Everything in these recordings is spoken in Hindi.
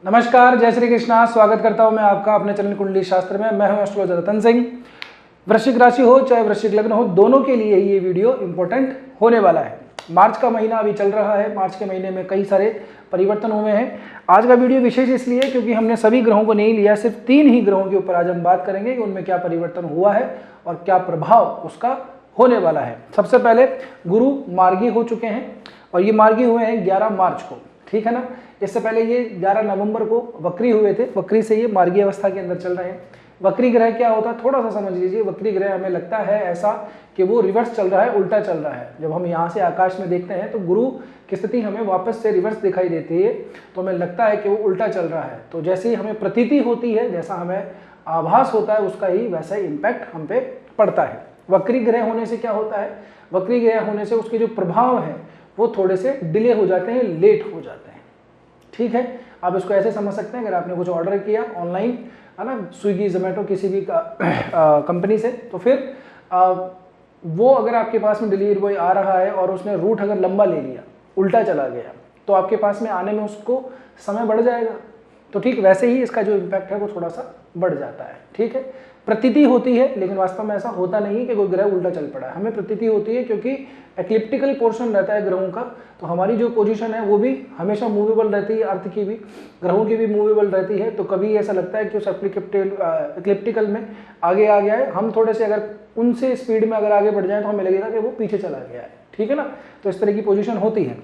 नमस्कार, जय श्री कृष्णा। स्वागत करता हूं मैं आपका अपने चरण कुंडली शास्त्र में। मैं हूं एस्ट्रोलॉजर रतन सिंह। वृश्चिक राशि हो चाहे वृश्चिक लग्न हो, दोनों के लिए ही ये वीडियो इंपॉर्टेंट होने वाला है। मार्च का महीना अभी चल रहा है। मार्च के महीने में कई सारे परिवर्तन हुए हैं। आज का वीडियो विशेष इसलिए क्योंकि हमने सभी ग्रहों को नहीं लिया, सिर्फ 3 ही ग्रहों के ऊपर आज हम बात करेंगे कि उनमें क्या परिवर्तन हुआ है और क्या प्रभाव उसका होने वाला है। सबसे पहले गुरु मार्गी हो चुके हैं और ये मार्गी हुए हैं 11 मार्च को, ठीक है ना। इससे पहले ये 11 नवंबर को वक्री हुए थे। वक्री से ये मार्गी अवस्था के अंदर चल रहे हैं। वक्री ग्रह क्या होता है थोड़ा सा समझ लीजिए। वक्री ग्रह हमें लगता है ऐसा कि वो रिवर्स चल रहा है, उल्टा चल रहा है। जब हम यहाँ से आकाश में देखते हैं तो गुरु की स्थिति हमें वापस से रिवर्स दिखाई देती है, तो हमें लगता है कि वो उल्टा चल रहा है। तो जैसे ही हमें प्रतीति होती है, जैसा हमें आभास होता है, उसका ही वैसा ही इम्पैक्ट हम पे पड़ता है। वक्री ग्रह होने से क्या होता है, वक्री ग्रह होने से उसके जो प्रभाव हैं वो थोड़े से डिले हो जाते हैं, लेट हो जाते हैं, ठीक है। आप इसको ऐसे समझ सकते हैं, अगर आपने कुछ ऑर्डर किया ऑनलाइन, है ना, स्विगी जोमेटो किसी भी कंपनी से, तो फिर वो अगर आपके पास में डिलीवरी बॉय आ रहा है और उसने रूट अगर लंबा ले लिया, उल्टा चला गया, तो आपके पास में आने में उसको समय बढ़ जाएगा। तो ठीक वैसे ही इसका जो इम्पैक्ट है वो थोड़ा सा बढ़ जाता है, ठीक है। प्रतीति होती है, लेकिन वास्तव में ऐसा होता नहीं है कि कोई ग्रह उल्टा चल पड़ा है। हमें प्रतीति होती है क्योंकि एक्लिप्टिकल पोर्शन रहता है ग्रहों का, तो हमारी जो पोजीशन है वो भी हमेशा मूवेबल रहती है। अर्थ की भी, ग्रहों की भी मूवेबल रहती है। तो कभी ऐसा लगता है कि उस एक्लिप्टिकल में आगे आ गया है, हम थोड़े से अगर उनसे स्पीड में अगर आगे बढ़ जाए तो हमें लगेगा कि वो पीछे चला गया है, ठीक है ना। तो इस तरह की पोजीशन होती है।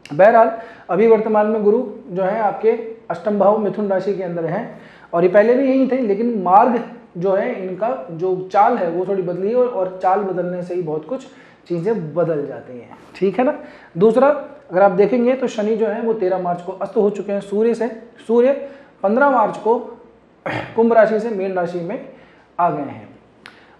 बहरहाल अभी वर्तमान में गुरु जो है आपके अष्टम भाव मिथुन राशि के अंदर हैं, और ये पहले भी यही थे, लेकिन मार्ग जो है इनका जो चाल है वो थोड़ी बदली है, और चाल बदलने से ही बहुत कुछ चीज़ें बदल जाती हैं, ठीक है ना। दूसरा, अगर आप देखेंगे तो शनि जो है वो 13 मार्च को अस्त हो चुके हैं सूर्य से। सूर्य 15 मार्च को कुंभ राशि से मीन राशि में आ गए हैं।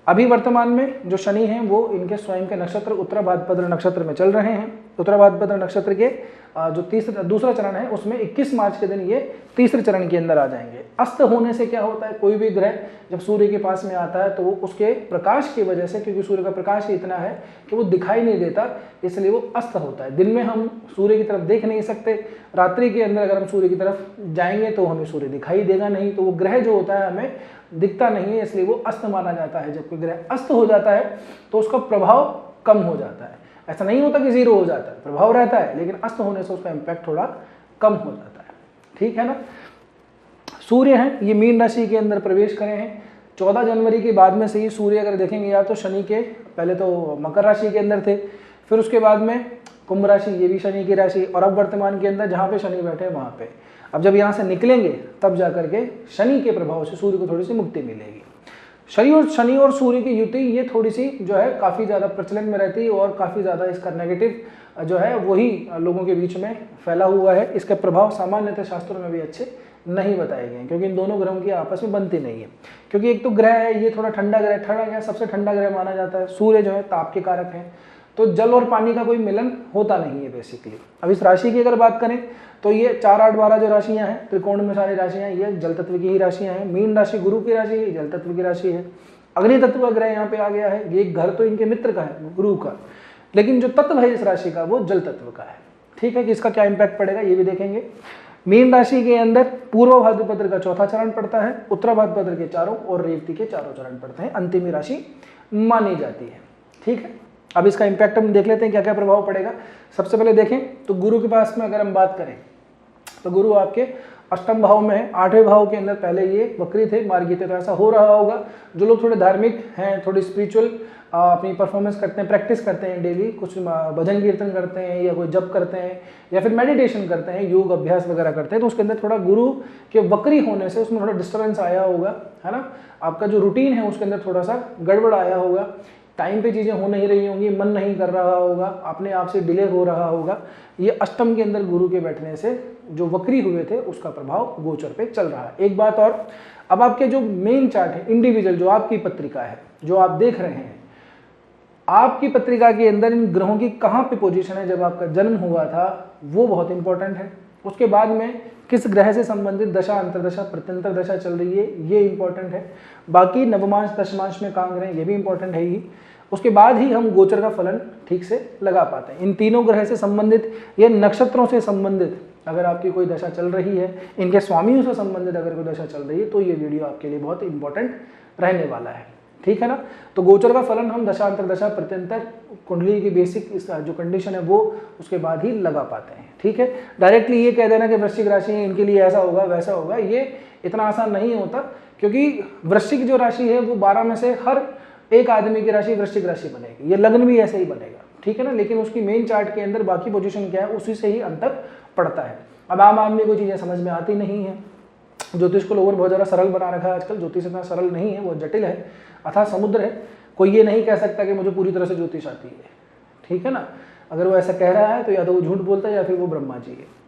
अभी वर्तमान में जो शनि हैं वो इनके स्वयं के नक्षत्र उत्तराभाद्र नक्षत्र में चल रहे हैं। उत्तराभाद्र नक्षत्र के जो दूसरा चरण है उसमें 21 मार्च के दिन ये तीसरे चरण के अंदर आ जाएंगे। अस्त होने से क्या होता है, कोई भी ग्रह जब सूर्य के पास में आता है तो वो उसके प्रकाश की वजह से, क्योंकि सूर्य का प्रकाश ही इतना है कि वो दिखाई नहीं देता, इसलिए वो अस्त होता है। दिन में हम सूर्य की तरफ देख नहीं सकते, रात्रि के अंदर अगर हम सूर्य की तरफ जाएंगे तो हमें सूर्य दिखाई देगा नहीं, तो वो ग्रह जो होता है हमें दिखता नहीं है, इसलिए वो अस्त माना जाता है। जब कोई ग्रह अस्त हो जाता है तो उसका प्रभाव कम हो जाता है। ऐसा नहीं होता कि जीरो हो जाता है, प्रभाव रहता है, लेकिन अस्त होने से उसका इम्पैक्ट थोड़ा कम हो जाता है, ठीक है ना। सूर्य हैं ये मीन राशि के अंदर प्रवेश करे हैं 14 जनवरी के बाद में से ही। सूर्य अगर देखेंगे यार तो शनि के पहले तो मकर राशि के अंदर थे, फिर उसके बाद में कुंभ राशि, ये भी शनि की राशि, और अब वर्तमान के अंदर जहाँ पे शनि बैठे हैं वहाँ पे। अब जब यहाँ से निकलेंगे तब जाकर के शनि के प्रभाव से सूर्य को थोड़ी सी मुक्ति मिलेगी। शनि और सूर्य की युति ये थोड़ी सी जो है काफ़ी ज़्यादा प्रचलन में रहती है, और काफ़ी ज़्यादा इसका नेगेटिव जो है वही लोगों के बीच में फैला हुआ है। इसके प्रभाव सामान्यतः शास्त्रों में भी अच्छे नहीं बताए गए, क्योंकि इन दोनों ग्रहों की आपस में बनती नहीं है। क्योंकि एक तो ग्रह है ये थोड़ा ठंडा ग्रह, सबसे ठंडा ग्रह माना जाता है। सूर्य जो है ताप के कारक हैं, तो जल और पानी का कोई मिलन होता नहीं है बेसिकली। अब इस राशि की अगर बात करें तो ये 4, 8, 12 जो राशियां हैं त्रिकोण में सारी राशियां, ये जल तत्व की ही राशियां हैं। मीन राशि गुरु की राशि है, जल तत्व की राशि है। अग्नि तत्व का ग्रह यहाँ पे आ गया है। ये घर तो इनके मित्र का है, गुरु का, लेकिन जो तत्व है इस राशि का वो जल तत्व का है, ठीक है। कि इसका क्या इम्पैक्ट पड़ेगा ये भी देखेंगे। मीन राशि के अंदर पूर्व भाद्रपद का चौथा चरण पड़ता है, उत्तर भाद्रपद के चारों और रेवती के चारों चरण पड़ते हैं। अंतिम राशि मानी जाती है, ठीक है। अब इसका इम्पैक्ट हम देख लेते हैं क्या क्या प्रभाव पड़ेगा। सबसे पहले देखें तो गुरु के पास में अगर हम बात करें तो गुरु आपके अष्टम भाव में है। 8वें भाव के अंदर पहले ये वक्री थे, मार्गी थे, तो ऐसा हो रहा होगा। जो लोग थोड़े धार्मिक हैं, थोड़ी स्पिरिचुअल अपनी परफॉर्मेंस करते हैं, प्रैक्टिस करते हैं, डेली कुछ भजन कीर्तन करते हैं या कोई जप करते हैं या फिर मेडिटेशन करते हैं, योग अभ्यास वगैरह करते हैं, तो उसके अंदर थोड़ा गुरु के वक्री होने से उसमें थोड़ा डिस्टर्बेंस आया होगा, है ना। आपका जो रूटीन है उसके अंदर थोड़ा सा गड़बड़ आया होगा, टाइम पे चीज़ें हो नहीं रही होंगी, मन नहीं कर रहा होगा, अपने आप से डिले हो रहा होगा। ये अष्टम के अंदर गुरु के बैठने से जो वक्री हुए थे उसका प्रभाव गोचर पे चल रहा है। एक बात और, अब आपके जो मेन चार्ट है इंडिविजुअल, जो आपकी पत्रिका है जो आप देख रहे हैं, आपकी पत्रिका के अंदर इन ग्रहों की कहाँ पे पोजीशन है जब आपका जन्म हुआ था, वो बहुत इंपॉर्टेंट है। उसके बाद में किस ग्रह से संबंधित दशा, अंतरदशा, प्रत्यंतर दशा चल रही है, ये इंपॉर्टेंट है। बाकी नवमांश दशमांश में कहाँ ग्रह, ये भी इंपॉर्टेंट है ही। उसके बाद ही हम गोचर का फलन ठीक से लगा पाते हैं। इन तीनों ग्रह से संबंधित या नक्षत्रों से संबंधित अगर आपकी कोई दशा चल रही है, इनके स्वामियों से संबंधित अगर कोई दशा चल रही है, तो ये वीडियो आपके लिए बहुत इंपॉर्टेंट रहने वाला है, ठीक है ना। तो गोचर का फलन हम दशा अंतर दशा प्रत्यंतर कुंडली की बेसिक जो कंडीशन है वो उसके बाद ही लगा पाते हैं, ठीक है। डायरेक्टली ये कह देना कि वृश्चिक राशि है, इनके लिए ऐसा होगा वैसा होगा, ये इतना आसान नहीं होता, क्योंकि वृश्चिक जो राशि है वो 12 में से हर एक आदमी की राशि वृश्चिक राशि बनेगी, ये लग्न भी ऐसे ही बनेगा, ठीक है ना। लेकिन उसकी मेन चार्ट के अंदर बाकी पोजीशन क्या है उसी से ही अंतर पड़ता है। अब आम आदमी को चीज़ें समझ में आती नहीं है। ज्योतिष को लोगों ने बहुत ज़्यादा सरल बना रखा है आजकल। ज्योतिष इतना सरल नहीं है, वो जटिल है, अथाह समुद्र है। कोई ये नहीं कह सकता कि मुझे पूरी तरह से ज्योतिष आती है, ठीक है ना। अगर वो ऐसा कह रहा है तो या तो वो झूठ बोलता है या फिर वो ब्रह्मा जी है।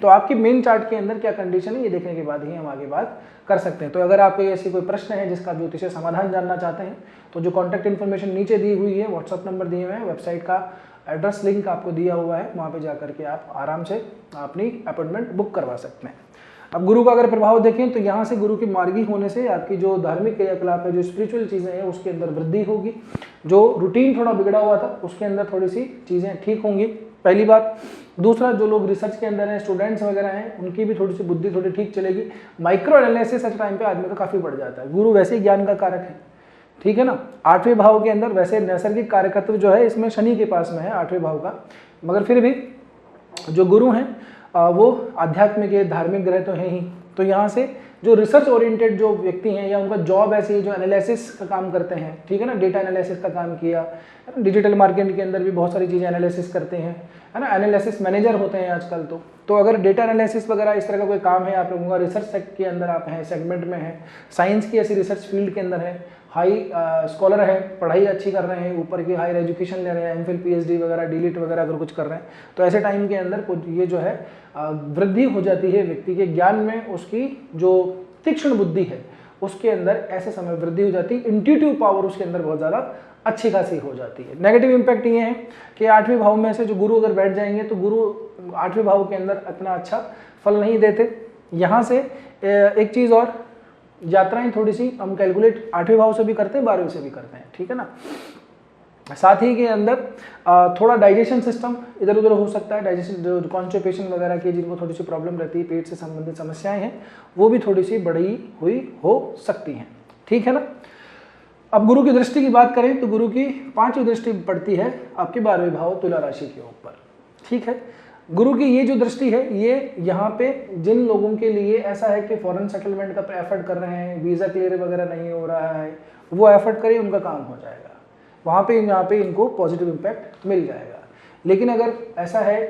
तो आपकी मेन चार्ट के अंदर क्या कंडीशन है ये देखने के बाद ही हम आगे बात कर सकते हैं। तो अगर आपको ऐसी कोई प्रश्न है जिसका ज्योतिष समाधान जानना चाहते हैं तो जो कॉन्टैक्ट इन्फॉर्मेशन नीचे दी हुई है, व्हाट्सअप नंबर दिए हुए हैं, वेबसाइट का एड्रेस लिंक आपको दिया हुआ है, वहाँ पे जा करके आप आराम से अपनी अपॉइंटमेंट बुक करवा सकते हैं। अब गुरु का अगर प्रभाव देखें तो यहाँ से गुरु की मार्गी होने से आपकी जो धार्मिक क्रियाकलाप है, जो स्पिरिचुअल चीज़ें हैं उसके अंदर वृद्धि होगी। जो रूटीन थोड़ा बिगड़ा हुआ था उसके अंदर थोड़ी सी चीज़ें ठीक होंगी, पहली बात। दूसरा, जो लोग रिसर्च के अंदर हैं, स्टूडेंट्स वगैरह हैं, उनकी भी थोड़ी सी बुद्धि थोड़ी ठीक चलेगी। माइक्रो एनालिसिस ऐसे टाइम पे आदमी का काफ़ी बढ़ जाता है। गुरु वैसे ही ज्ञान का कारक है, ठीक है ना। 8वें भाव के अंदर वैसे नैसर्गिक कारकत्व जो है इसमें शनि के पास में है 8वें भाव का, मगर फिर भी जो गुरु हैं वो आध्यात्मिक के धार्मिक ग्रह तो हैं ही। तो यहाँ से जो रिसर्च ओरिएंटेड जो व्यक्ति हैं या उनका जॉब ऐसी है जो एनालिसिस का काम करते हैं, ठीक है ना, डेटा एनालिसिस का काम किया, डिजिटल मार्केटिंग के अंदर भी बहुत सारी चीज़ें एनालिसिस करते हैं, है ना, एनालिसिस मैनेजर होते हैं आजकल। तो अगर डेटा एनालिसिस वगैरह इस तरह का कोई काम है आप लोगों का, रिसर्च के अंदर आप हैं, सेगमेंट में हैं, साइंस की ऐसी रिसर्च फील्ड के अंदर है, हाई स्कॉलर है, पढ़ाई अच्छी कर रहे हैं, ऊपर की हायर एजुकेशन ले रहे हैं, एमफिल पीएचडी वगैरह डीलिट वगैरह अगर कुछ कर रहे हैं, तो ऐसे टाइम के अंदर ये जो है वृद्धि हो जाती है व्यक्ति के ज्ञान में, उसकी जो तीक्ष्ण बुद्धि है उसके अंदर ऐसे समय वृद्धि हो जाती है। इंट्यूटिव पावर उसके अंदर बहुत ज़्यादा अच्छी खासी हो जाती है। नेगेटिव इंपैक्ट ये है कि 8वें भाव में से जो गुरु अगर बैठ जाएंगे तो गुरु 8वें भाव के अंदर इतना अच्छा फल नहीं देते। यहाँ से एक चीज़ और, यात्राएं थोड़ी सी हम कैलकुलेट 8वें भाव से भी करते हैं, 12वें से भी करते हैं, ठीक है ना। साथ ही के अंदर थोड़ा डाइजेशन सिस्टम इधर उधर हो सकता है, डाइजेशन जो कॉन्स्टिपेशन वगैरह की जिनको थोड़ी सी प्रॉब्लम रहती है, पेट से संबंधित समस्याएं हैं, वो भी थोड़ी सी बढ़ी हुई हो सकती हैं, ठीक है ना। अब गुरु की दृष्टि की बात करें तो गुरु की 5वीं दृष्टि पड़ती है आपके 12वें भाव तुला राशि के ऊपर, ठीक है। गुरु की ये जो दृष्टि है ये यहाँ पे जिन लोगों के लिए ऐसा है कि फॉरेन सेटलमेंट का एफर्ट कर रहे हैं, वीज़ा क्लियर वगैरह नहीं हो रहा है, वो एफर्ट करें, उनका काम हो जाएगा, वहाँ पे यहाँ पे इनको पॉजिटिव इम्पैक्ट मिल जाएगा। लेकिन अगर ऐसा है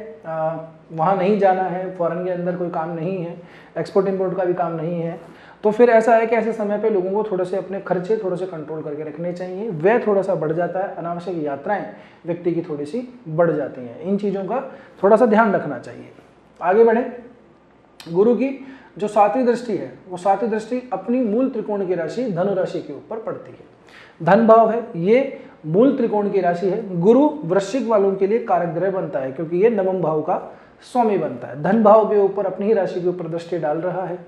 वहाँ नहीं जाना है, फॉरेन के अंदर कोई काम नहीं है, एक्सपोर्ट इंपोर्ट का भी काम नहीं है, तो फिर ऐसा है कि ऐसे समय पे लोगों को थोड़े से अपने खर्चे थोड़े से कंट्रोल करके रखने चाहिए। व्यय थोड़ा सा बढ़ जाता है, अनावश्यक यात्राएं व्यक्ति की थोड़ी सी बढ़ जाती हैं, इन चीज़ों का थोड़ा सा ध्यान रखना चाहिए। आगे बढ़ें, गुरु की जो 7वीं दृष्टि है वो 7वीं दृष्टि अपनी मूल त्रिकोण की राशि धनु राशि के ऊपर पड़ती है। धन भाव है, ये मूल त्रिकोण की राशि है। गुरु वृश्चिक वालों के लिए कारक ग्रह बनता है क्योंकि ये नवम भाव का स्वामी बनता है। धन भाव के ऊपर अपनी ही राशि के ऊपर दृष्टि डाल रहा है,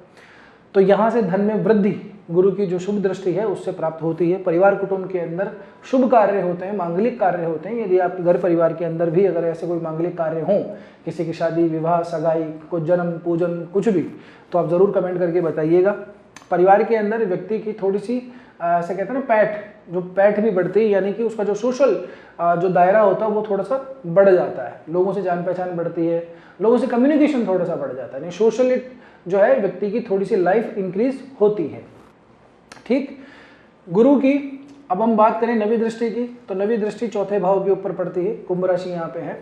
तो यहाँ से धन में वृद्धि गुरु की जो शुभ दृष्टि है उससे प्राप्त होती है। परिवार कुटुंब के अंदर शुभ कार्य होते हैं, मांगलिक कार्य होते हैं। यदि आपके घर परिवार के अंदर भी अगर ऐसे कोई मांगलिक कार्य हों, किसी की शादी, विवाह, सगाई, कुछ जन्म, पूजन, कुछ भी, तो आप ज़रूर कमेंट करके बताइएगा। परिवार के अंदर व्यक्ति की थोड़ी सी ऐसे कहते हैं ना पैठ भी बढ़ती है, यानी कि उसका जो सोशल जो दायरा होता है वो थोड़ा सा बढ़ जाता है, लोगों से जान पहचान बढ़ती है, लोगों से कम्युनिकेशन थोड़ा सा बढ़ जाता है, यानी सोशली जो है व्यक्ति की थोड़ी सी लाइफ इंक्रीज होती है, ठीक। गुरु की अब हम बात करें 9वीं दृष्टि की, तो 9वीं दृष्टि 4थे भाव के ऊपर पड़ती है, कुंभ राशि यहाँ पे है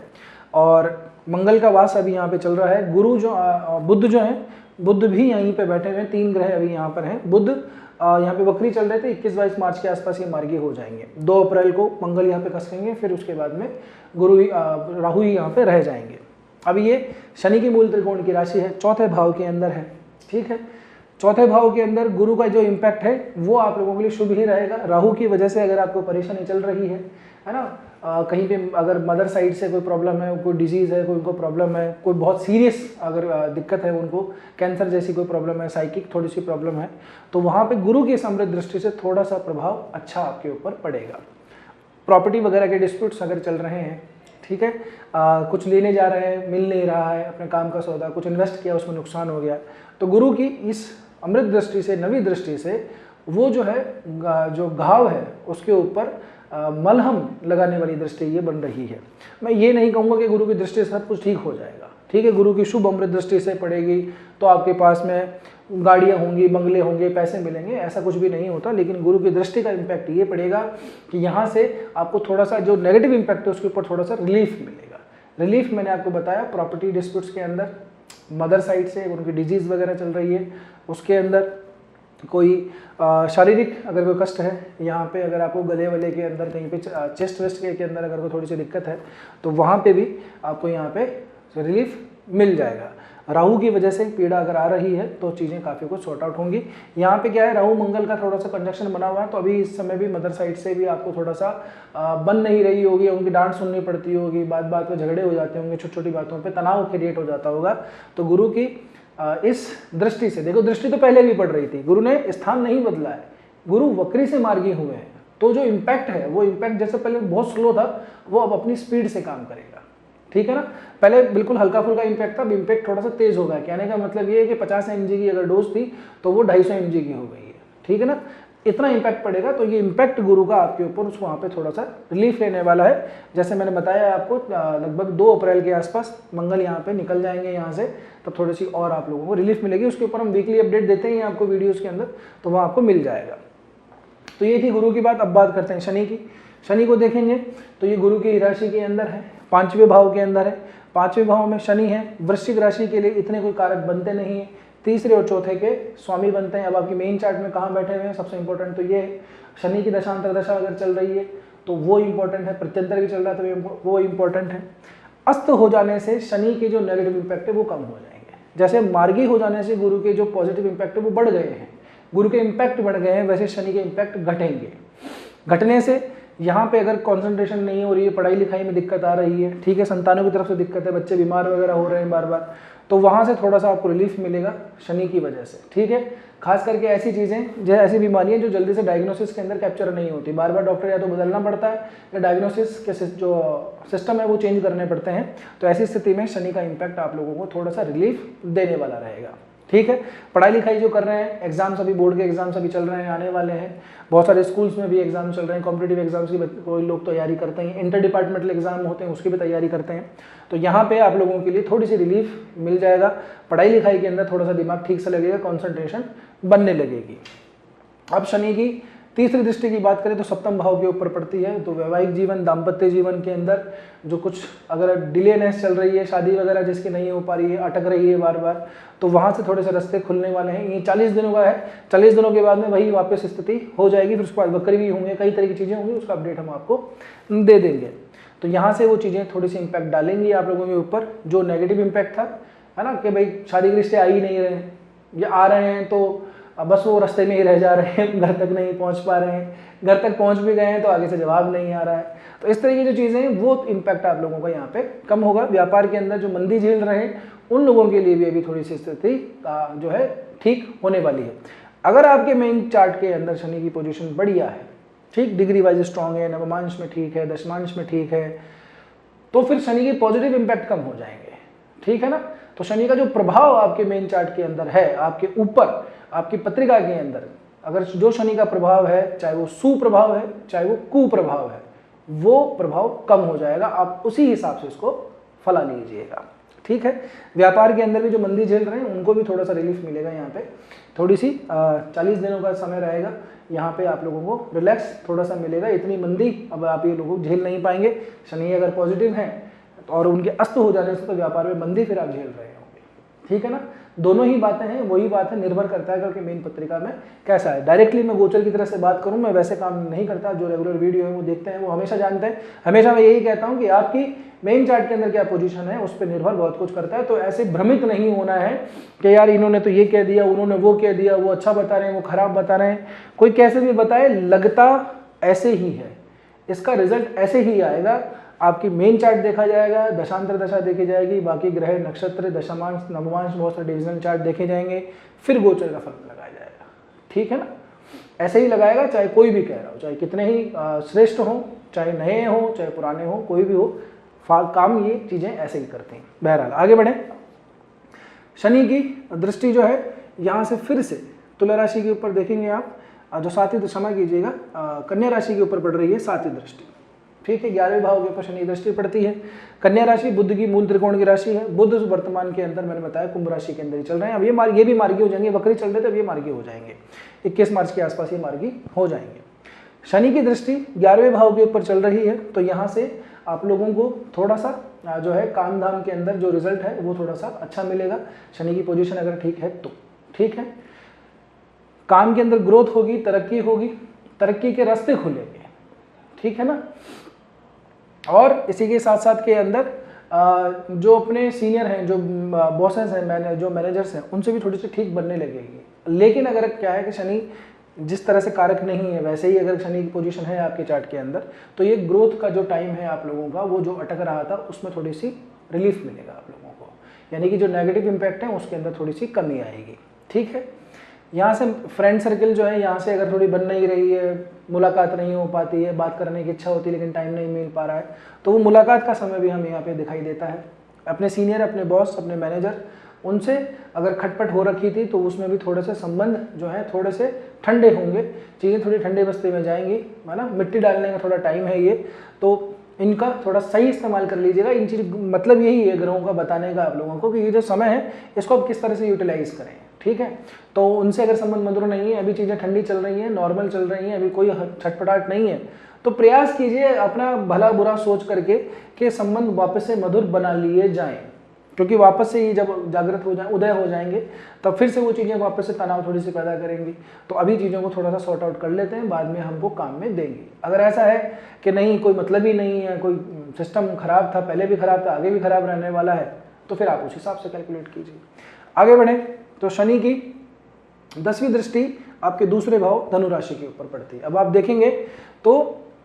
और मंगल का वास अभी यहाँ पे चल रहा है। गुरु जो बुध जो है, बुध भी यहीं पे बैठे हुए हैं, 3 ग्रह अभी यहाँ पर हैं। बुध यहाँ पे वक्री चल रहे थे, 21-22 मार्च के आसपास ये मार्गी हो जाएंगे। 2 अप्रैल को मंगल यहाँ पे खसकेंगे, फिर उसके बाद में राहु ही यहाँ पे रह जाएंगे। अब ये शनि की मूल त्रिकोण की राशि है, 4थे भाव के अंदर है, ठीक है। 4थे भाव के अंदर गुरु का जो इम्पैक्ट है वो आप लोगों के लिए शुभ ही रहेगा। राहु की वजह से अगर आपको परेशानी चल रही है ना, कहीं पे अगर मदर साइड से कोई प्रॉब्लम है, कोई डिजीज़ है, कोई उनको प्रॉब्लम है, कोई बहुत सीरियस अगर दिक्कत है, उनको कैंसर जैसी कोई प्रॉब्लम है, साइकिक थोड़ी सी प्रॉब्लम है, तो वहाँ पे गुरु की समृद्ध दृष्टि से थोड़ा सा प्रभाव अच्छा आपके ऊपर पड़ेगा। प्रॉपर्टी वगैरह के डिस्प्यूट्स अगर चल रहे हैं, ठीक है। कुछ लेने जा रहे हैं, मिल नहीं रहा है, अपने काम का सौदा, कुछ इन्वेस्ट किया उसमें नुकसान हो गया, तो गुरु की इस अमृत दृष्टि से, नवी दृष्टि से वो जो है जो घाव है उसके ऊपर मलहम लगाने वाली दृष्टि ये बन रही है। मैं ये नहीं कहूँगा कि गुरु की दृष्टि से सब कुछ ठीक हो जाएगा, ठीक है। गुरु की शुभ अमृत दृष्टि से पड़ेगी तो आपके पास में गाड़ियाँ होंगी, बंगले होंगे, पैसे मिलेंगे, ऐसा कुछ भी नहीं होता। लेकिन गुरु की दृष्टि का इम्पैक्ट ये पड़ेगा कि यहाँ से आपको थोड़ा सा जो नेगेटिव इम्पैक्ट है उसके ऊपर थोड़ा सा रिलीफ मिलेगा। रिलीफ मैंने आपको बताया प्रॉपर्टी डिस्प्यूट्स के अंदर, मदर साइड से उनकी डिजीज़ वगैरह चल रही है, उसके अंदर कोई शारीरिक अगर कोई कष्ट है, यहाँ पे अगर आपको गले वले के अंदर कहीं पे चेस्ट वेस्ट के अंदर अगर कोई थोड़ी सी दिक्कत है तो वहाँ पे भी आपको यहाँ पे रिलीफ मिल जाएगा। राहु की वजह से पीड़ा अगर आ रही है तो चीज़ें काफ़ी कुछ सॉर्ट आउट होंगी। यहाँ पे क्या है, राहु मंगल का थोड़ा सा कंजक्शन बना हुआ है, तो अभी इस समय भी मदर साइड से भी आपको थोड़ा सा बन नहीं रही होगी, उनकी डांट सुननी पड़ती होगी, बात बात पे झगड़े हो जाते होंगे, छोटी छोटी बातों पे तनाव क्रिएट हो जाता होगा। तो गुरु की इस दृष्टि से देखो, दृष्टि तो पहले भी पड़ रही थी, गुरु ने स्थान नहीं बदला है, गुरु वक्री से मार्गी हुए हैं, तो जो इम्पैक्ट है वो इम्पैक्ट जैसे पहले बहुत स्लो था वो अब अपनी स्पीड से काम करेगा, ठीक है ना। पहले बिल्कुल हल्का फुल्का इम्पैक्ट था, अब इम्पैक्ट थोड़ा सा तेज हो गया। कहने का मतलब ये है कि 50 mg की अगर डोज थी तो वो 250 mg की हो गई है, ठीक है ना। इतना इम्पैक्ट पड़ेगा, तो ये इम्पैक्ट गुरु का आपके ऊपर उसको वहाँ पे थोड़ा सा रिलीफ लेने वाला है। जैसे मैंने बताया आपको लगभग 2 अप्रैल के आसपास मंगल यहाँ पे निकल जाएंगे यहाँ से, तब थोड़ी सी और आप लोगों को रिलीफ मिलेगी। उसके ऊपर हम वीकली अपडेट देते हैं आपको वीडियोज़ के अंदर, तो वहाँ आपको मिल जाएगा। तो ये थी गुरु की बात। अब बात करते हैं शनि की। शनि को देखेंगे तो ये गुरु की राशि के अंदर है, 5वें भाव के अंदर है। 5वें भाव में शनि है, वृश्चिक राशि के लिए इतने कोई कारक बनते नहीं है, तीसरे और चौथे के स्वामी बनते हैं। अब आपकी मेन चार्ट में कहाँ बैठे हुए हैं, सबसे इंपॉर्टेंट तो ये है, शनि की दशांतर दशा अगर चल रही है तो वो इम्पोर्टेंट है, प्रत्यंतर भी चल रहा है तो वो इम्पोर्टेंट है। अस्त हो जाने से शनि के जो नेगेटिव इम्पैक्ट है वो कम हो जाएंगे। जैसे मार्गी हो जाने से गुरु के जो पॉजिटिव इम्पैक्ट है वो बढ़ गए हैं, गुरु के इम्पैक्ट बढ़ गए हैं, वैसे शनि के इम्पैक्ट घटेंगे। घटने से यहाँ पे अगर कंसंट्रेशन नहीं हो रही है, पढ़ाई लिखाई में दिक्कत आ रही है, ठीक है, संतानों की तरफ से दिक्कत है, बच्चे बीमार वगैरह हो रहे हैं बार बार, तो वहाँ से थोड़ा सा आपको रिलीफ मिलेगा शनि की वजह से, ठीक है। खास करके ऐसी चीज़ें जो ऐसी बीमारियाँ जो जल्दी से डायग्नोसिस के अंदर कैप्चर नहीं होती, बार बार डॉक्टर या तो बदलना पड़ता है या डायग्नोसिस के जो सिस्टम है वो चेंज करने पड़ते हैं। तो ऐसी स्थिति में शनि का इम्पैक्ट आप लोगों को थोड़ा सा रिलीफ देने वाला रहेगा, ठीक है। पढ़ाई लिखाई जो कर रहे हैं, एग्जाम्स अभी बोर्ड के एग्जाम्स अभी चल रहे हैं, आने वाले हैं, बहुत सारे स्कूल्स में भी एग्जाम चल रहे हैं, कॉम्पिटिटिव एग्जाम्स की कोई लोग तैयारी करते हैं, इंटर डिपार्टमेंटल एग्जाम होते हैं उसकी भी तैयारी करते हैं, तो यहाँ पे आप लोगों के लिए थोड़ी सी रिलीफ मिल जाएगा। पढ़ाई लिखाई के अंदर थोड़ा सा दिमाग ठीक से लगेगा, कॉन्सेंट्रेशन बनने लगेगी। अब शनि की तीसरी दृष्टि की बात करें तो सप्तम भाव के ऊपर पड़ती है, तो वैवाहिक जीवन, दाम्पत्य जीवन के अंदर जो कुछ अगर डिलेनेस चल रही है, शादी वगैरह जिसकी नहीं हो पा रही है, अटक रही है बार बार, तो वहाँ से थोड़े से रास्ते खुलने वाले हैं। ये 40 दिनों का है, 40 दिनों के बाद में वही वापस स्थिति हो जाएगी, फिर उसके बाद बकरी भी होंगे, कई तरह की चीज़ें होंगी, उसका अपडेट हम आपको दे देंगे। तो यहाँ से वो चीज़ें थोड़ी सी इम्पैक्ट डालेंगी आप लोगों के ऊपर। जो नेगेटिव इम्पैक्ट था, है ना, कि भाई शादी के रिश्ते आ ही नहीं रहे हैं, या आ रहे हैं तो बस वो रास्ते में ही रह जा रहे हैं, घर तक नहीं पहुंच पा रहे हैं, घर तक पहुंच भी गए हैं तो आगे से जवाब नहीं आ रहा है, तो इस तरह की जो चीज़ें हैं वो इम्पैक्ट आप लोगों का यहाँ पे कम होगा। व्यापार के अंदर जो मंदी झेल रहे हैं उन लोगों के लिए भी अभी थोड़ी सी स्थिति जो है ठीक होने वाली है। अगर आपके मेन चार्ट के अंदर शनि की पोजीशन बढ़िया है, ठीक, डिग्री वाइज स्ट्रॉन्ग है, नवमांश में ठीक है, दशमांश में ठीक है, तो फिर शनि के पॉजिटिव इम्पैक्ट कम हो जाएंगे, ठीक है ना। तो शनि का जो प्रभाव आपके मेन चार्ट के अंदर है, आपके ऊपर, आपकी पत्रिका के अंदर, अगर जो शनि का प्रभाव है, चाहे वो सुप्रभाव है चाहे वो कुप्रभाव है, वो प्रभाव कम हो जाएगा। आप उसी हिसाब से उसको फला लीजिएगा, ठीक है। व्यापार के अंदर भी जो मंदी झेल रहे हैं उनको भी थोड़ा सा रिलीफ मिलेगा। यहाँ पे थोड़ी सी 40 दिनों का समय रहेगा, यहाँ पे आप लोगों को रिलैक्स थोड़ा सा मिलेगा। इतनी मंदी अब आप ये लोगों झेल नहीं पाएंगे। शनि अगर पॉजिटिव हैं और उनके अस्त हो जाने से तो व्यापार में मंदी फिर आप झेल रहे होंगे, ठीक है ना। दोनों ही बातें हैं, वही बात है, निर्भर करता है करके मेन पत्रिका में कैसा है। डायरेक्टली मैं गोचर की तरह से बात करूं, मैं वैसे काम नहीं करता। जो रेगुलर वीडियो है वो देखते हैं वो हमेशा जानते हैं। हमेशा मैं यही कहता हूं कि आपकी मेन चार्ट के अंदर क्या पोजीशन है उस पर निर्भर बहुत कुछ करता है। तो ऐसे भ्रमित नहीं होना है कि यार इन्होंने तो ये कह दिया, उन्होंने वो कह दिया, वो अच्छा बता रहे हैं, वो खराब बता रहे हैं। कोई कैसे भी बताए, लगता ऐसे ही है, इसका रिजल्ट ऐसे ही आएगा। आपकी मेन चार्ट देखा जाएगा, दशांतर दशा देखी जाएगी, बाकी ग्रह, नक्षत्र, दशमांश, नवमांश, बहुत सारे डिविजनल चार्ट देखे जाएंगे, फिर गोचर का फल लगाया जाएगा, ठीक है ना। ऐसे ही लगाएगा, चाहे कोई भी कह रहा हो, चाहे कितने ही श्रेष्ठ हो, चाहे नए हो चाहे पुराने हो, कोई भी हो, काम ये चीज़ें ऐसे ही करती हैं। बहरहाल आगे बढ़ें। शनि की दृष्टि जो है यहाँ से फिर से तुला राशि के ऊपर देखेंगे आप, जो सातवीं, क्षमा कीजिएगा, कन्या राशि के ऊपर पड़ रही है सातवीं दृष्टि। ठीक है, 11वें भाव के ऊपर शनि दृष्टि पड़ती है। कन्या राशि बुध की मूल त्रिकोण की राशि है। बुध वर्तमान के अंदर मैंने बताया कुंभ राशि के अंदर ही चल रहे हैं। अब ये भी मार्गी हो जाएंगे, वक्री चल रहे थे, अब ये मार्गी हो जाएंगे, 21 मार्च के आसपास ये मार्गी हो जाएंगे। शनि की दृष्टि 11वें भाव के ऊपर चल रही है, तो यहाँ से आप लोगों को थोड़ा सा जो है काम धाम के अंदर जो रिजल्ट है वो थोड़ा सा अच्छा मिलेगा। शनि की पोजीशन अगर ठीक है तो ठीक है, काम के अंदर ग्रोथ होगी, तरक्की होगी, तरक्की के रास्ते खुलेंगे, ठीक है ना। और इसी के साथ साथ के अंदर जो अपने सीनियर हैं, जो बॉसेस हैं, जो मैनेजर्स हैं, उनसे भी थोड़ी सी ठीक बनने लगेगी। लेकिन अगर क्या है कि शनि जिस तरह से कारक नहीं है, वैसे ही अगर शनि की पोजीशन है आपके चार्ट के अंदर, तो ये ग्रोथ का जो टाइम है आप लोगों का, वो जो अटक रहा था उसमें थोड़ी सी रिलीफ मिलेगा आप लोगों को, यानी कि जो नेगेटिव इम्पैक्ट है उसके अंदर थोड़ी सी कमी आएगी। ठीक है, यहाँ से फ्रेंड सर्किल जो है यहाँ से अगर थोड़ी बन नहीं रही है, मुलाकात नहीं हो पाती है, बात करने की इच्छा होती है लेकिन टाइम नहीं मिल पा रहा है, तो वो मुलाकात का समय भी हमें यहाँ पे दिखाई देता है। अपने सीनियर, अपने बॉस, अपने मैनेजर, उनसे अगर खटपट हो रखी थी तो उसमें भी थोड़े से संबंध जो है थोड़े से ठंडे होंगे, चीज़ें थोड़ी ठंडे बस्ते में जाएंगी, है ना। मिट्टी डालने का थोड़ा टाइम है ये, तो इनका थोड़ा सही इस्तेमाल कर लीजिएगा। इन चीज़ मतलब यही है ग्रहों का बताने का आप लोगों को कि ये जो समय है इसको आप किस तरह से यूटिलाइज करें। ठीक है, तो उनसे अगर संबंध मधुर नहीं है, अभी चीज़ें ठंडी चल रही हैं, नॉर्मल चल रही हैं, अभी कोई छटपटाहट नहीं है, तो प्रयास कीजिए अपना भला बुरा सोच करके कि संबंध वापस से मधुर बना लिए जाएं, क्योंकि वापस से ये जब जागृत हो जाए, उदय हो जाएंगे, तब फिर से वो चीज़ें वापस से तनाव थोड़ी सी पैदा करेंगी। तो अभी चीज़ों को थोड़ा सा सॉर्ट आउट कर लेते हैं, बाद में हमको काम में देंगे। अगर ऐसा है कि नहीं, कोई मतलब ही नहीं है, कोई सिस्टम खराब था, पहले भी खराब था, आगे भी खराब रहने वाला है, तो फिर आप उस हिसाब से कैलकुलेट कीजिए। आगे बढ़ें तो शनि की 10वीं दृष्टि आपके दूसरे भाव धनु राशि के ऊपर पड़ती है। अब आप देखेंगे तो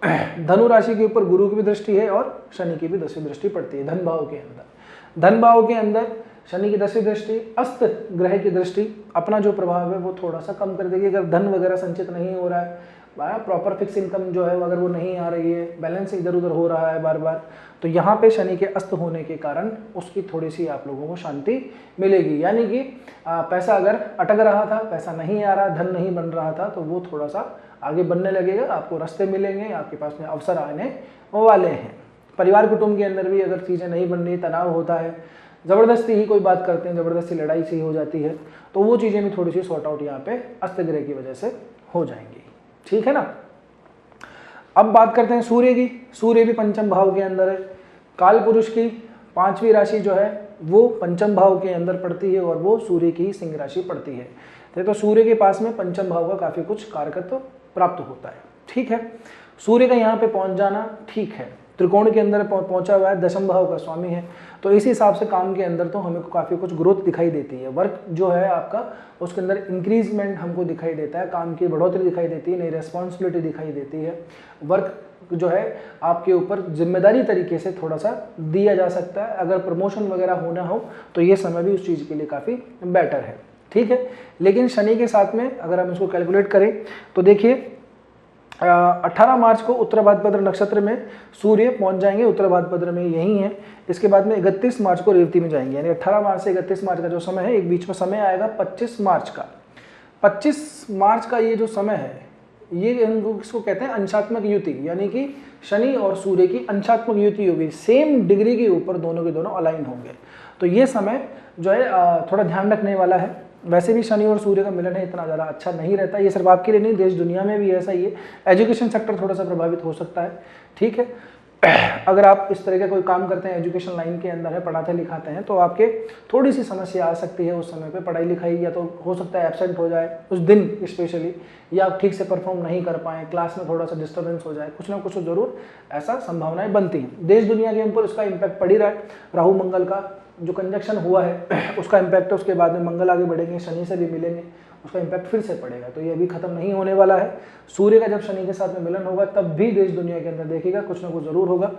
धनु राशि के ऊपर गुरु की भी दृष्टि है और शनि की भी 10वीं दृष्टि पड़ती है धन भाव के अंदर। धन भाव के अंदर शनि की 10वीं दृष्टि, अस्त ग्रह की दृष्टि अपना जो प्रभाव है वो थोड़ा सा कम कर देगी। अगर धन वगैरह संचित नहीं हो रहा है, प्रॉपर फिक्स इनकम जो है अगर वो नहीं आ रही है, बैलेंस इधर उधर हो रहा है बार बार, तो यहाँ पे शनि के अस्त होने के कारण उसकी थोड़ी सी आप लोगों को शांति मिलेगी। यानी कि पैसा अगर अटक रहा था, पैसा नहीं आ रहा, धन नहीं बन रहा था, तो वो थोड़ा सा आगे बनने लगेगा, आपको रास्ते मिलेंगे, आपके पास में अवसर आने वाले हैं। परिवार कुटुंब के अंदर भी अगर चीज़ें नहीं बन रही, तनाव होता है, ज़बरदस्ती ही कोई बात करते हैं, ज़बरदस्ती लड़ाई सी हो जाती है, तो वो चीज़ें भी थोड़ी सी सॉर्ट आउट यहाँ पे अस्त ग्रह की वजह से हो जाएंगी। ठीक है ना। अब बात करते हैं सूर्य की। सूर्य भी पंचम भाव के अंदर है। काल पुरुष की 5वीं राशि जो है वो पंचम भाव के अंदर पड़ती है और वो सूर्य की सिंह राशि पड़ती है। तो सूर्य के पास में पंचम भाव का काफ़ी कुछ कारकत्व प्राप्त होता है। ठीक है, सूर्य का यहाँ पे पहुँच जाना ठीक है, त्रिकोण के अंदर पहुंचा हुआ है, दशम भाव का स्वामी है, तो इस हिसाब से काम के अंदर तो हमें काफ़ी कुछ ग्रोथ दिखाई देती है। वर्क जो है आपका उसके अंदर इंक्रीजमेंट हमको दिखाई देता है, काम की बढ़ोतरी दिखाई देती है, नई रेस्पॉन्सिबिलिटी दिखाई देती है। वर्क जो है आपके ऊपर जिम्मेदारी तरीके से थोड़ा सा दिया जा सकता है। अगर प्रमोशन वगैरह होना हो तो ये समय भी उस चीज़ के लिए काफ़ी बेटर है। ठीक है, लेकिन शनि के साथ में अगर हम इसको कैलकुलेट करें तो देखिए 18 मार्च को उत्तर भाद्रपद नक्षत्र में सूर्य पहुंच जाएंगे, उत्तर भाद्रपद में यही है। इसके बाद में 31 मार्च को रेवती में जाएंगे, यानी 18 मार्च से 31 मार्च का जो समय है, एक बीच में समय आएगा 25 मार्च का। 25 मार्च का ये जो समय है ये इसको कहते हैं अंशात्मक युति, यानी कि शनि और सूर्य की अंशात्मक युति होगी, सेम डिग्री के ऊपर दोनों के दोनों अलाइन होंगे। तो ये समय जो है थोड़ा ध्यान रखने वाला है। वैसे भी शनि और सूर्य का मिलन है इतना ज़्यादा अच्छा नहीं रहता, ये सिर्फ आपके लिए नहीं, देश दुनिया में भी ऐसा ही है। एजुकेशन सेक्टर थोड़ा सा प्रभावित हो सकता है। ठीक है, अगर आप इस तरह का कोई काम करते हैं, एजुकेशन लाइन के अंदर है, पढ़ाते लिखाते हैं, तो आपके थोड़ी सी समस्या आ सकती है उस समय पे। पढ़ाई लिखाई या तो हो सकता है एब्सेंट हो जाए उस दिन स्पेशली, या आप ठीक से परफॉर्म नहीं कर पाएँ, क्लास में थोड़ा सा डिस्टर्बेंस हो जाए, कुछ ना कुछ जरूर ऐसा संभावनाएं बनती हैं। देश दुनिया के ऊपर उसका इम्पैक्ट पड़ ही रहा है। राहु मंगल का जो कंजक्शन हुआ है उसका इम्पैक्ट है, उसके बाद में मंगल आगे बढ़ेंगे, शनि से भी मिलेंगे, उसका इम्पैक्ट फिर से पड़ेगा। तो ये अभी खत्म नहीं होने वाला है। सूर्य का जब शनि के साथ में मिलन होगा तब भी देश दुनिया के अंदर देखिएगा कुछ ना कुछ जरूर होगा।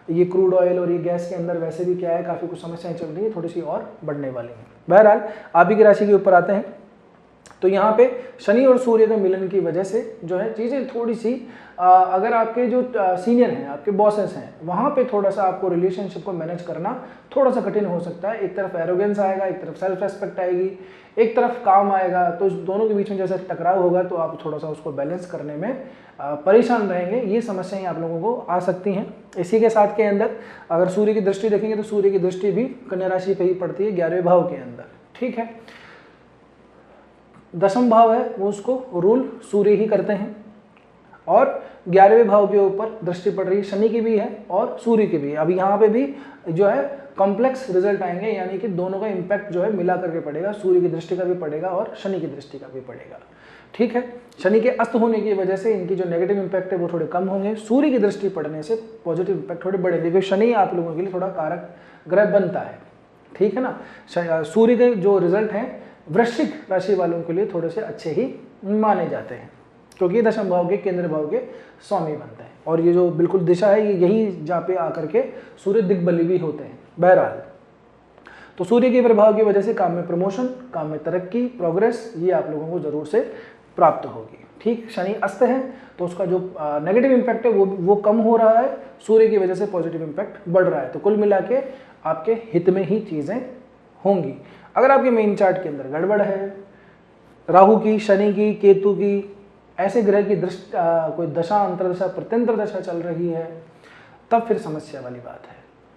ये क्रूड ऑयल और ये गैस के अंदर वैसे भी क्या है, काफ़ी कुछ समस्याएं चल रही है, थोड़ी सी और बढ़ने वाली हैं। बहरहाल आप ही की राशि के ऊपर आते हैं तो यहाँ पे शनि और सूर्य के मिलन की वजह से जो है चीज़ें थोड़ी सी अगर आपके जो सीनियर हैं, आपके बॉसेस हैं, वहाँ पे थोड़ा सा आपको रिलेशनशिप को मैनेज करना थोड़ा सा कठिन हो सकता है। एक तरफ एरोगेंस आएगा, एक तरफ सेल्फ रेस्पेक्ट आएगी, एक तरफ काम आएगा, तो दोनों के बीच में जैसे टकराव होगा तो आप थोड़ा सा उसको बैलेंस करने में परेशान रहेंगे। ये समस्याएं आप लोगों को आ सकती हैं। इसी के साथ के अंदर अगर सूर्य की दृष्टि देखेंगे तो सूर्य की दृष्टि भी कन्या राशि पे ही पड़ती है 11वें भाव के अंदर, ठीक है। 10वां भाव है वो उसको रूल सूर्य ही करते हैं और 11वें भाव के ऊपर दृष्टि पड़ रही है, शनि की भी है और सूर्य की भी है। अभी यहाँ पे भी जो है कॉम्प्लेक्स रिजल्ट आएंगे, यानी कि दोनों का इम्पैक्ट जो है मिला करके पड़ेगा, सूर्य की दृष्टि का भी पड़ेगा और शनि की दृष्टि का भी पड़ेगा, ठीक है। शनि के अस्त होने की वजह से इनकी जो नेगेटिव इम्पैक्ट है वो थोड़े कम होंगे, सूर्य की दृष्टि पड़ने से पॉजिटिव इम्पैक्ट थोड़े बढ़ेंगे, क्योंकि शनि आप लोगों के लिए थोड़ा कारक ग्रह बनता है, ठीक है ना। सूर्य के जो रिजल्ट हैं वृश्चिक राशि वालों के लिए थोड़े से अच्छे ही माने जाते हैं, क्योंकि 10वें भाव के केंद्र भाव के स्वामी बनते हैं और ये जो बिल्कुल दिशा है ये यही जहाँ पे आकर के सूर्य दिग्बली भी होते हैं। बहरहाल तो सूर्य के प्रभाव की वजह से काम में प्रमोशन, काम में तरक्की, प्रोग्रेस ये आप लोगों को जरूर से प्राप्त होगी, ठीक। शनि अस्त है तो उसका जो नेगेटिव इम्पैक्ट है वो कम हो रहा है, सूर्य की वजह से पॉजिटिव इम्पैक्ट बढ़ रहा है। तो कुल मिला के आपके हित में ही चीज़ें होंगी। अगर आपके मेन चार्ट के अंदर गड़बड़ है, राहु की, शनि की, केतु की, ऐसे ग्रह की दृष्टि कोई दशा, अंतरदशा, प्रत्यंतर दशा चल रही है, तब फिर समस्या वाली बात है,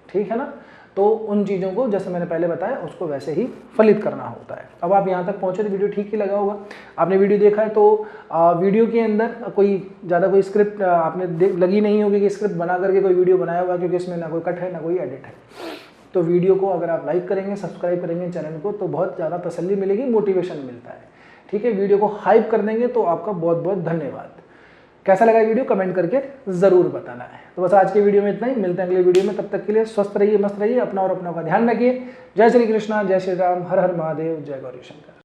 ठीक है ना। तो उन चीज़ों को जैसे मैंने पहले बताया उसको वैसे ही फलित करना होता है। अब आप यहाँ तक पहुँचे तो वीडियो ठीक ही लगा होगा, आपने वीडियो देखा है तो वीडियो के अंदर कोई ज़्यादा कोई स्क्रिप्ट आपने लगी नहीं होगी कि स्क्रिप्ट बना करके कोई वीडियो बनाया होगा, क्योंकि इसमें ना कोई कट है ना कोई एडिट है। तो वीडियो को अगर आप लाइक करेंगे, सब्सक्राइब करेंगे चैनल को, तो बहुत ज़्यादा तसल्ली मिलेगी, मोटिवेशन मिलता है, ठीक है। वीडियो को हाइप कर देंगे तो आपका बहुत बहुत धन्यवाद। कैसा लगा वीडियो कमेंट करके ज़रूर बताना है। तो बस आज के वीडियो में इतना ही, मिलते हैं अगले वीडियो में। तब तक के लिए स्वस्थ रहिए, मस्त रहिए, अपना और अपनों का ध्यान रखिए। जय श्री कृष्णा, जय श्री राम, हर हर महादेव, जय गौरी शंकर।